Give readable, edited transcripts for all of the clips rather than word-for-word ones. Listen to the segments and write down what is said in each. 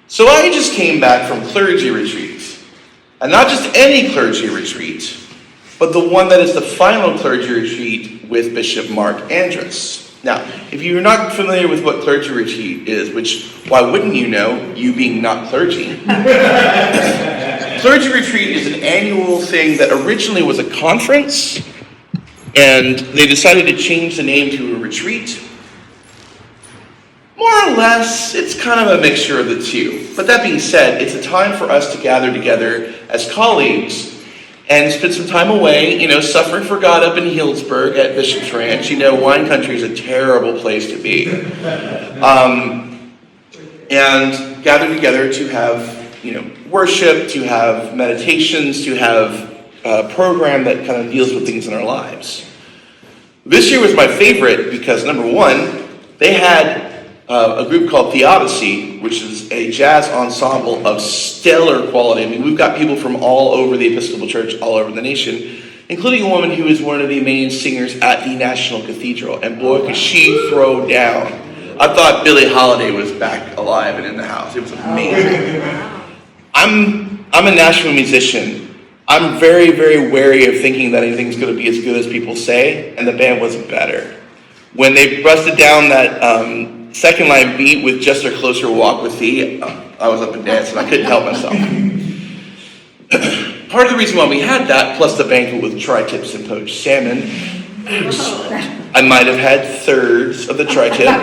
So I just came back from clergy retreat. And not just any clergy retreat, but the one that is the final clergy retreat with Bishop Mark Andrus. Now, if you're not familiar with what clergy retreat is, which, why wouldn't you know, you being not clergy? Clergy retreat is an annual thing that originally was a conference, and they decided to change the name to a retreat. More or less, it's kind of a mixture of the two. But that being said, it's a time for us to gather together as colleagues and spend some time away, suffering for God up in Healdsburg at Bishop's Ranch. Wine country is a terrible place to be. And gather together to have, worship, to have meditations, to have a program that kind of deals with things in our lives. This year was my favorite because, number one, they had a group called Theodicy, which is a jazz ensemble of stellar quality. I mean, we've got people from all over the Episcopal Church, all over the nation, including a woman who is one of the main singers at the National Cathedral. And boy, could she throw down. I thought Billie Holiday was back alive and in the house. It was amazing. I'm a Nashville musician. I'm very, very wary of thinking that anything's going to be as good as people say, and the band was better. When they busted down that second line beat with Just a Closer Walk with Thee, I was up and dancing. I couldn't help myself. Part of the reason why we had that, plus the banquet with tri-tips and poached salmon, I might have had thirds of the tri-tip.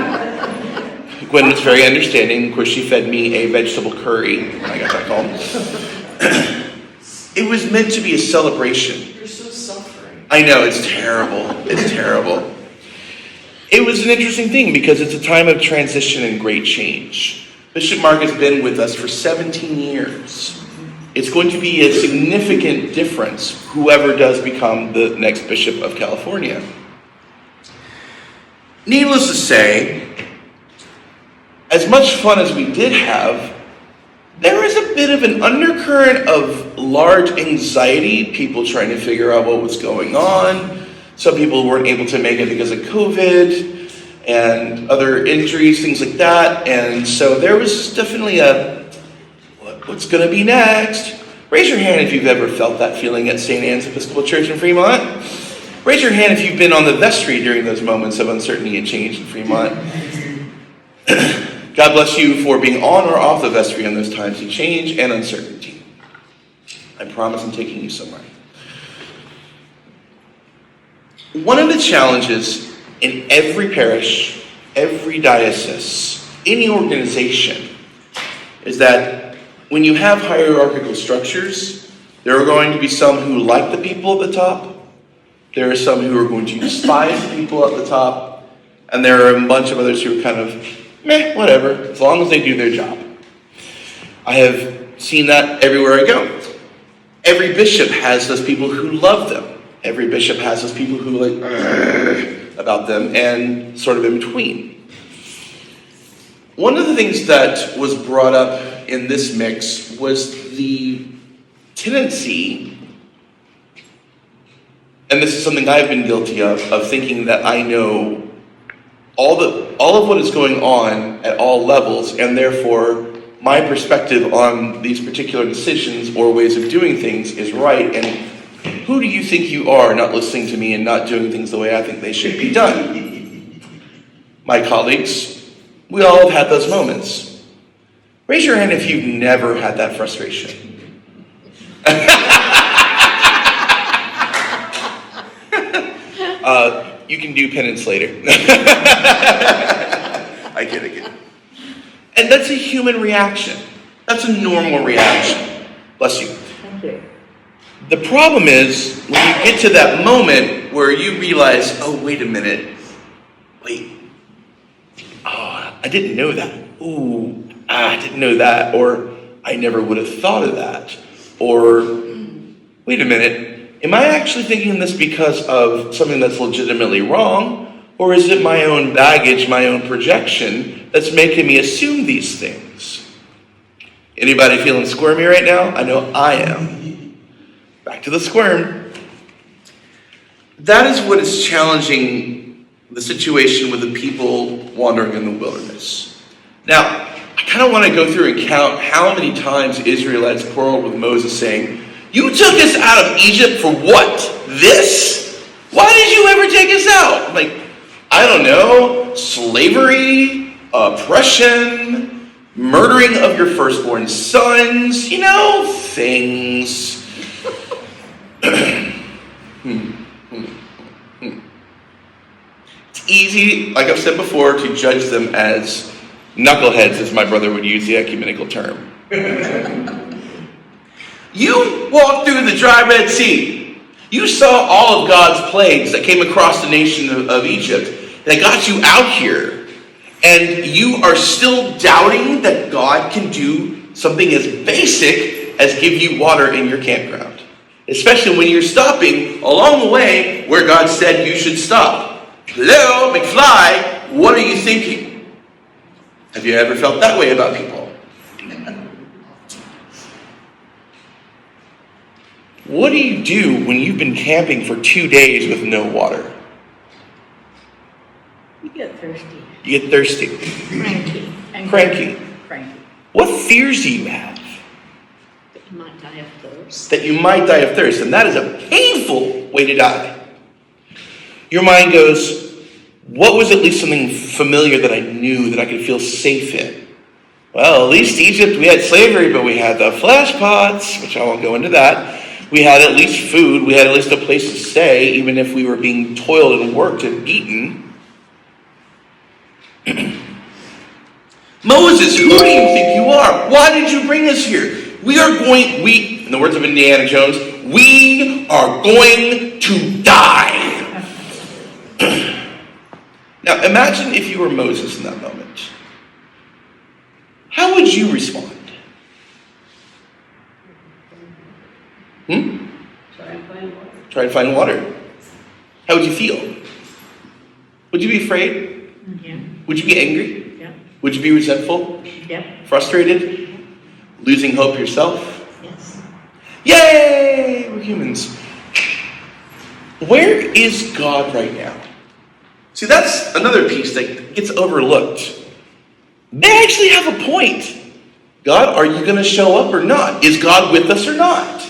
Gwen was very understanding. Of course, she fed me a vegetable curry. I got that called. It was meant to be a celebration. You're so suffering. I know, it's terrible. It's terrible. It was an interesting thing because it's a time of transition and great change. Bishop Mark has been with us for 17 years. It's going to be a significant difference, whoever does become the next Bishop of California. Needless to say, as much fun as we did have, there was a bit of an undercurrent of large anxiety, people trying to figure out what was going on. Some people weren't able to make it because of COVID and other injuries, things like that. And so there was definitely what's going to be next? Raise your hand if you've ever felt that feeling at St. Anne's Episcopal Church in Fremont. Raise your hand if you've been on the vestry during those moments of uncertainty and change in Fremont. God bless you for being on or off the vestry in those times of change and uncertainty. I promise I'm taking you somewhere. One of the challenges in every parish, every diocese, any organization, is that when you have hierarchical structures, there are going to be some who like the people at the top, there are some who are going to despise the people at the top, and there are a bunch of others who are kind of, whatever, as long as they do their job. I have seen that everywhere I go. Every bishop has those people who love them. Every bishop has those people who about them, and sort of in between. One of the things that was brought up in this mix was the tendency, and this is something I've been guilty of thinking that I know all of what is going on at all levels, and therefore my perspective on these particular decisions or ways of doing things is right, and who do you think you are not listening to me and not doing things the way I think they should be done? My colleagues, we all have had those moments. Raise your hand if you've never had that frustration. You can do penance later. I get it. And that's a human reaction. That's a normal reaction. Bless you. Thank you. The problem is when you get to that moment where you realize, oh, wait a minute. I didn't know that. I didn't know that. Or I never would have thought of that. Or, wait a minute. Am I actually thinking this because of something that's legitimately wrong? Or is it my own baggage, my own projection that's making me assume these things? Anybody feeling squirmy right now? I know I am. Back to the squirm. That is what is challenging the situation with the people wandering in the wilderness. Now, I kind of want to go through and count how many times Israelites quarreled with Moses saying, "You took us out of Egypt for what? This? Why did you ever take us out?" I'm like, I don't know, slavery, oppression, murdering of your firstborn sons, things. It's easy, like I've said before, to judge them as knuckleheads, as my brother would use the ecumenical term. You walked through the dry Red Sea. You saw all of God's plagues that came across the nation of Egypt that got you out here. And you are still doubting that God can do something as basic as give you water in your campground. Especially when you're stopping along the way where God said you should stop. Hello, McFly, what are you thinking? Have you ever felt that way about people? What do you do when you've been camping for 2 days with no water? You get thirsty. You get thirsty. Cranky. What fears do you have? That you might die of thirst. That you might die of thirst. And that is a painful way to die. Your mind goes, what was at least something familiar that I knew that I could feel safe in? Well, at least Egypt, we had slavery, but we had the flesh pots, which I won't go into that. We had at least food. We had at least a place to stay, even if we were being toiled and worked and beaten. Moses, who do you think you are? Why did you bring us here? In the words of Indiana Jones, we are going to die. Now, imagine if you were Moses in that moment. How would you respond? Try to find water. How would you feel? Would you be afraid? Yeah. Would you be angry? Yeah. Would you be resentful? Yeah. Frustrated? Losing hope yourself? Yes. Yay! We're humans. Where is God right now? See, that's another piece that gets overlooked. They actually have a point. God, are you going to show up or not? Is God with us or not?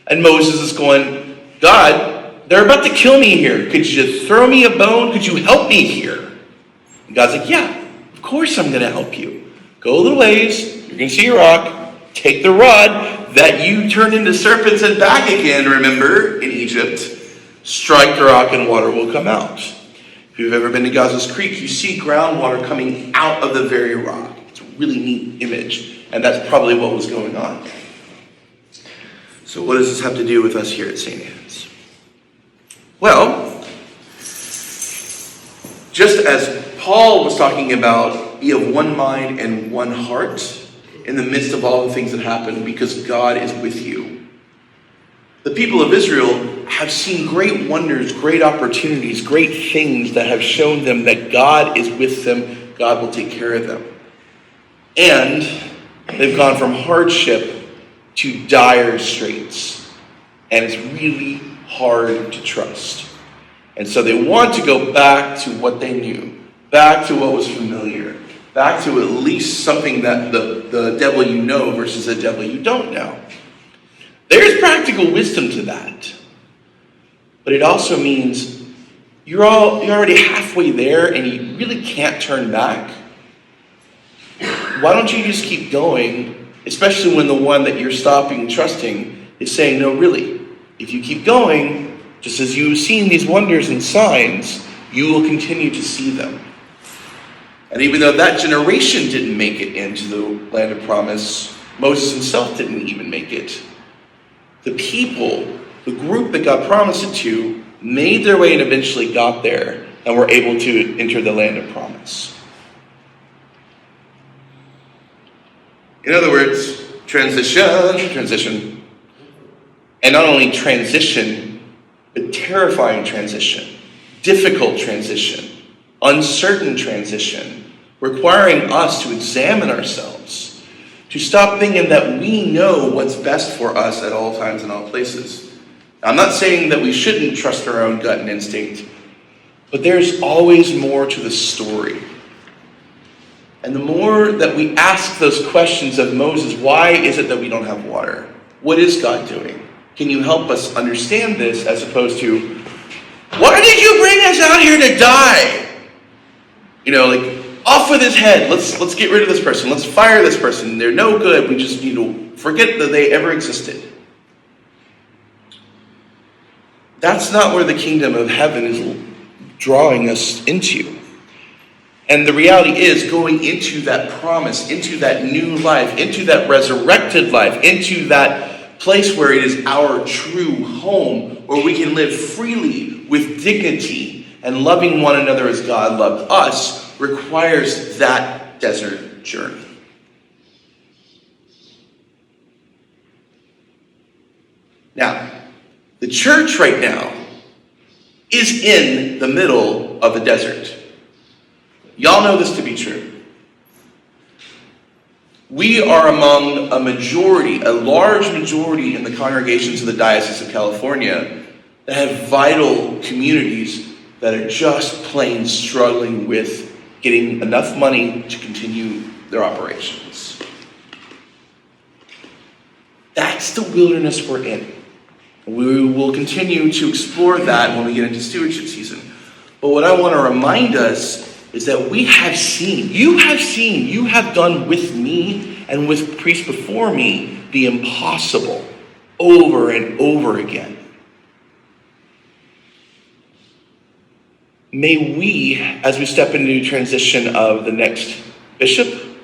And Moses is going, God, they're about to kill me here. Could you just throw me a bone? Could you help me here? And God's like, yeah, of course I'm going to help you. Go a little ways. You're going to see a rock. Take the rod that you turned into serpents and back again, remember, in Egypt. Strike the rock and water will come out. If you've ever been to Gaza's Creek, you see groundwater coming out of the very rock. It's a really neat image. And that's probably what was going on. So what does this have to do with us here at St. Anne's? Well, just as Paul was talking about, be of one mind and one heart in the midst of all the things that happen because God is with you. The people of Israel have seen great wonders, great opportunities, great things that have shown them that God is with them, God will take care of them. And they've gone from hardship to dire straits. And it's really hard to trust. And so they want to go back to what they knew, back to what was familiar, back to at least something that the devil you know versus the devil you don't know. There's practical wisdom to that. But it also means you're already halfway there and you really can't turn back. Why don't you just keep going, especially when the one that you're stopping trusting is saying, no, really, if you keep going, just as you've seen these wonders and signs, you will continue to see them. And even though that generation didn't make it into the land of promise, Moses himself didn't even make it. The people, the group that God promised it to, made their way and eventually got there and were able to enter the land of promise. In other words, transition. And not only transition, but terrifying transition, difficult transition, uncertain transition, requiring us to examine ourselves, to stop thinking that we know what's best for us at all times and all places. Now, I'm not saying that we shouldn't trust our own gut and instinct, but there's always more to the story. And the more that we ask those questions of Moses, why is it that we don't have water? What is God doing? Can you help us understand this, as opposed to, why did you bring us out here to die? Off with his head. Let's get rid of this person. Let's fire this person. They're no good. We just need to forget that they ever existed. That's not where the kingdom of heaven is drawing us into. And the reality is, going into that promise, into that new life, into that resurrected life, into that place where it is our true home, where we can live freely with dignity and loving one another as God loved us, requires that desert journey. Now, the church right now is in the middle of the desert. Y'all know this to be true. We are among a large majority in the congregations of the Diocese of California that have vital communities that are just plain struggling with getting enough money to continue their operations. That's the wilderness we're in. We will continue to explore that when we get into stewardship season. But what I want to remind us is that you have done with me and with priests before me the impossible over and over again. May we, as we step into the transition of the next bishop,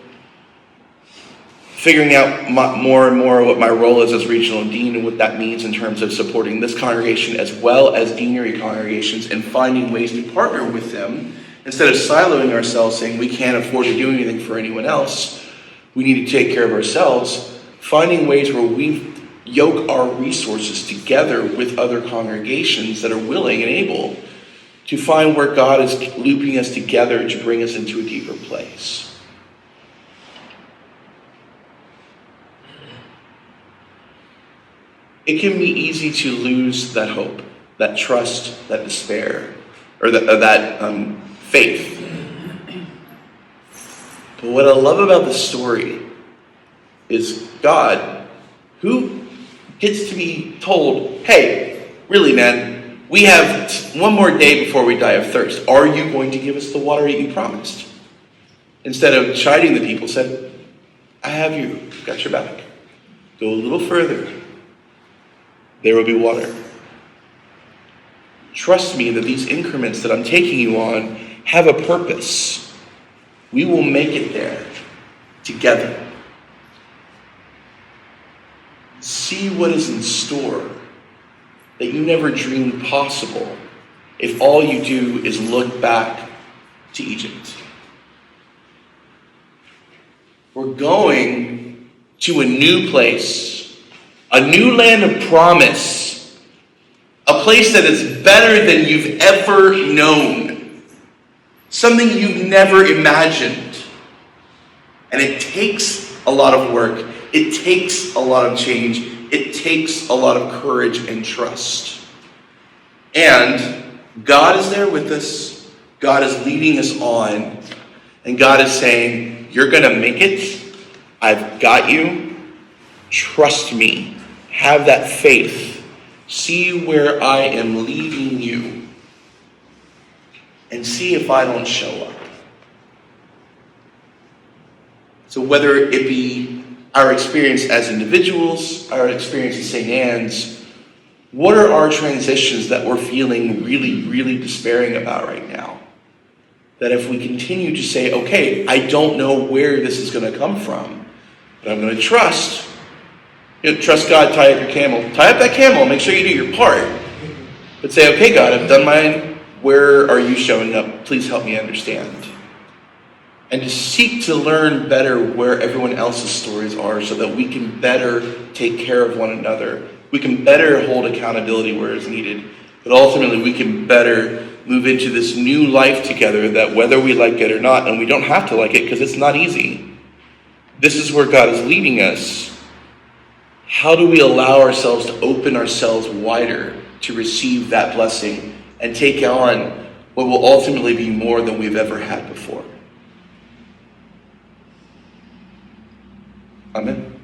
figuring out more and more what my role is as regional dean and what that means in terms of supporting this congregation as well as deanery congregations, and finding ways to partner with them instead of siloing ourselves, saying we can't afford to do anything for anyone else. We need to take care of ourselves. Finding ways where we yoke our resources together with other congregations that are willing and able to find where God is looping us together to bring us into a deeper place. It can be easy to lose that hope, that trust, that despair, or that faith. But what I love about this story is God, who gets to be told, hey, really, man, we have one more day before we die of thirst. Are you going to give us the water that you promised? Instead of chiding the people, said, I have you, got your back. Go a little further. There will be water. Trust me that these increments that I'm taking you on have a purpose. We will make it there together. See what is in store that you never dreamed possible if all you do is look back to Egypt. We're going to a new place, a new land of promise, a place that is better than you've ever known, something you've never imagined. And it takes a lot of work. It takes a lot of change. It takes a lot of courage and trust. And God is there with us. God is leading us on. And God is saying, you're going to make it. I've got you. Trust me. Have that faith. See where I am leading you. And see if I don't show up. So whether it be our experience as individuals, our experience at St. Anne's, what are our transitions that we're feeling really, really despairing about right now? That if we continue to say, okay, I don't know where this is going to come from, but I'm going to trust. Trust God, tie up your camel. Tie up that camel, make sure you do your part. But say, okay, God, I've done mine. Where are you showing up? Please help me understand. And to seek to learn better where everyone else's stories are so that we can better take care of one another. We can better hold accountability where it's needed. But ultimately, we can better move into this new life together that whether we like it or not, and we don't have to like it because it's not easy. This is where God is leading us. How do we allow ourselves to open ourselves wider to receive that blessing and take on what will ultimately be more than we've ever had before? Amen.